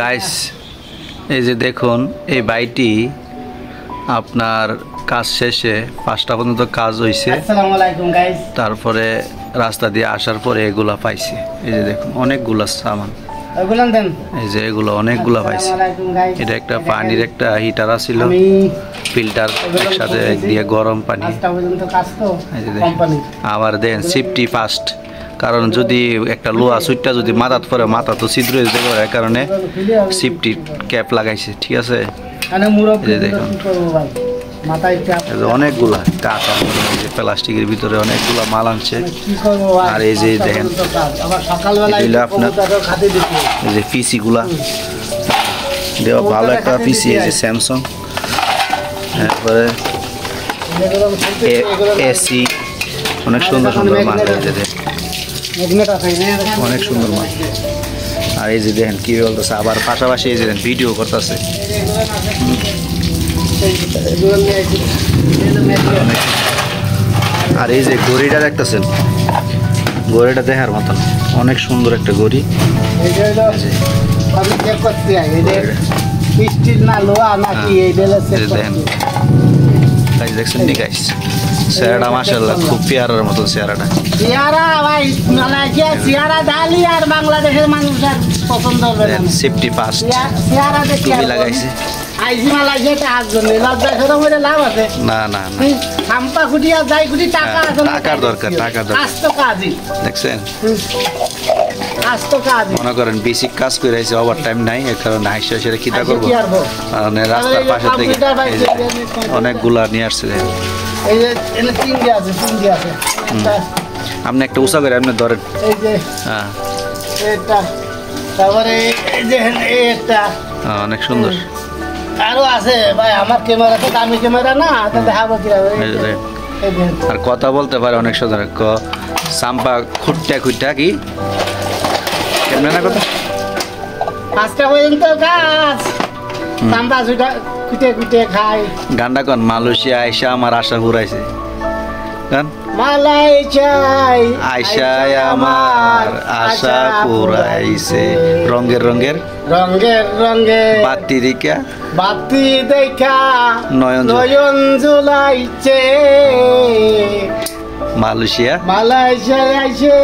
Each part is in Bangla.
গাইস এই যে দেখুন এই বাইটি আপনার কাজ শেষে 5টা পর্যন্ত কাজ হইছে। আসসালামু আলাইকুম গাইস। তারপরে রাস্তা দিয়ে আসার পরে এগুলা পাইছি। এই যে দেখুন অনেকগুলা সামান, ওগুলান দেন। এই যে এগুলো অনেকগুলা পাইছি। এটা একটা পানির একটা হিটার আছিল, ফিল্টার একসাথে দিয়ে গরম পানি। আবার দেন সেফটি ফার্স্ট, কারণ যদি একটা লোহা সুইটটা যদি মাথাত পরে মাথা তো ছিদ্র হয়ে যেতে পারে, কারণে সেফটি ক্যাপ লাগাইছে। ঠিক আছে, দেখুন অনেকগুলা কাঁচা প্লাস্টিকের ভিতরে অনেকগুলা মাল আনছে। আর এই যে দেখেন আপনার এই যে পিসি গুলা দেওয়া ভালো একটা পিসি, এই যে স্যামসাং, তারপরে এসি, অনেক সুন্দর সুন্দর মাল, অনেক সুন্দর মাল। আর এই যে দেখেন কি বলতেছে, আবার পাশাপাশি এই যে ভিডিও করতেছে। আর এই যে ঘড়িটা দেখতেছেন, ঘড়িটা দেখার মতন অনেক সুন্দর একটা ঘড়ি। দেখছেন নি গাইস, চেহারাটা মাশাআল্লাহ খুব পেয়ারার মতো চেহারাটা। চেহারা ভাই মালয়েশিয়া চেহারা ডালি আর বাংলাদেশের মানুষের পছন্দ হবে না। সেফটি ফার্স্ট চেহারা দেখি লাগাইছে। আইজি মালয়েশিয়াতে হাত জন্য লজ্জা শরম হলে লাভ আছে? না না না, খাম্পা খুঁটিয়া যাই খুঁটি টাকা আছে, টাকার দরকার, টাকার দরকার। আস্ত কাজই দেখছেন, আস্ত কাজ। মনে করেন বেসিক কাজ করে আইছে, ওভার টাইম নাই, এর কারণে আইসা সেটা কিটা করবো, মানে রাস্তার পাশে থেকে অনেকগুলা নিয়ে আসছে। এই যে এনে চিংড়ি আছে, চিংড়ি আছে। আপনি একটা উষা করে আপনি ধরেন, এই যে হ্যাঁ এটা, তারপরে এই যে এটা অনেক সুন্দর। আরো আছে ভাই, আমার ক্যামেরা তো দামি ক্যামেরা না, তো দেখাবো কিভাবে। আর কথা বলতে পারে অনেক সুন্দর। সাম্পা খুঁটটা খুঁটটা কি কেমন না কথা, 5টা পর্যন্ত কাজ সাম্পা সুটা খুঁটে খুঁটে খাই। গানটা কোন মালয়েশিয়া আইসা আমার আশা পুরাইছে গান, মালয়েশিয়ায় আইসায় আমার আশা পুরাইছে, রঙের রঙের রঙের রঙের বাতি দেখা, বাতি দেখা নয়ন নয়ন জ্বলাইছে। মালয়েশিয়া মালয়েশিয়ায় আইসে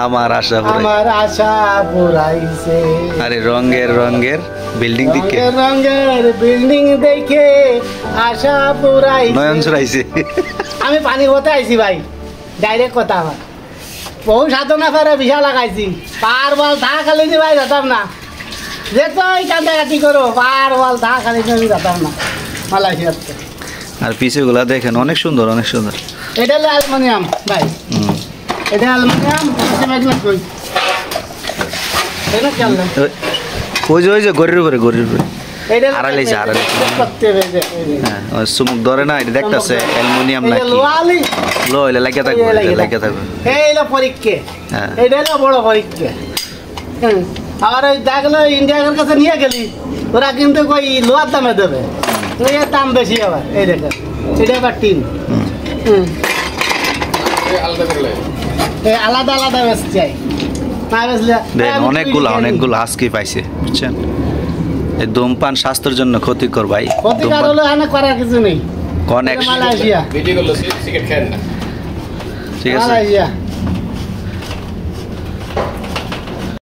আমার আশা আমার আশা পুরাইছে। আরে রঙের রঙের বিল্ডিং দেখে, রঙের বিল্ডিং দেখে আশা পুরাইছে, নয়ন জ্বলাইছে। আমি পানি হতে আইছি ভাই, ডাইরেক্ট কথা। আমার বহু সাধনা করে বিশা লাগাইছি, পার বল ধা খালি নি ভাই যেতাম না, যেত কান্দাকাটি করো, পার বল ধা খালি আমি যেতাম না মালয়েশিয়াতে। আর পিছে গুলা দেখেন অনেক সুন্দর, অনেক সুন্দর। এটা হলো অ্যালুমিনিয়াম ভাই, এটা অ্যালুমিনিয়াম। ওই যে ওই যে গড়ির উপরে, গড়ির উপরে আড়াইছে, চুমুক ধরে না, এটা দেখতেছে অ্যালুমিনিয়াম নাকি লো, এটা লাগিয়ে থাকবে, লাগিয়ে থাকবে। এই হলো পরীক্ষা, এটা হলো বড় পরীক্ষা। আর ওই দেখলো ইন্ডিয়ার কাছে নিয়ে গেলি, ওরা কিন্তু ওই লোহার দামে দেবে, এর দাম বেশি আবার। এই দেখো এটা আবার টিন, আলাদা আলাদা বেশি চাই। অনেকগুলো অনেকগুলো আজকে পাইছে, বুঝছেন। এই ধূমপান স্বাস্থ্যের জন্য ক্ষতিকর ভাই, ক্ষতিকর হলো এনে করার কিছু নেই। কোন মালয়েশিয়া ঠিক আছে।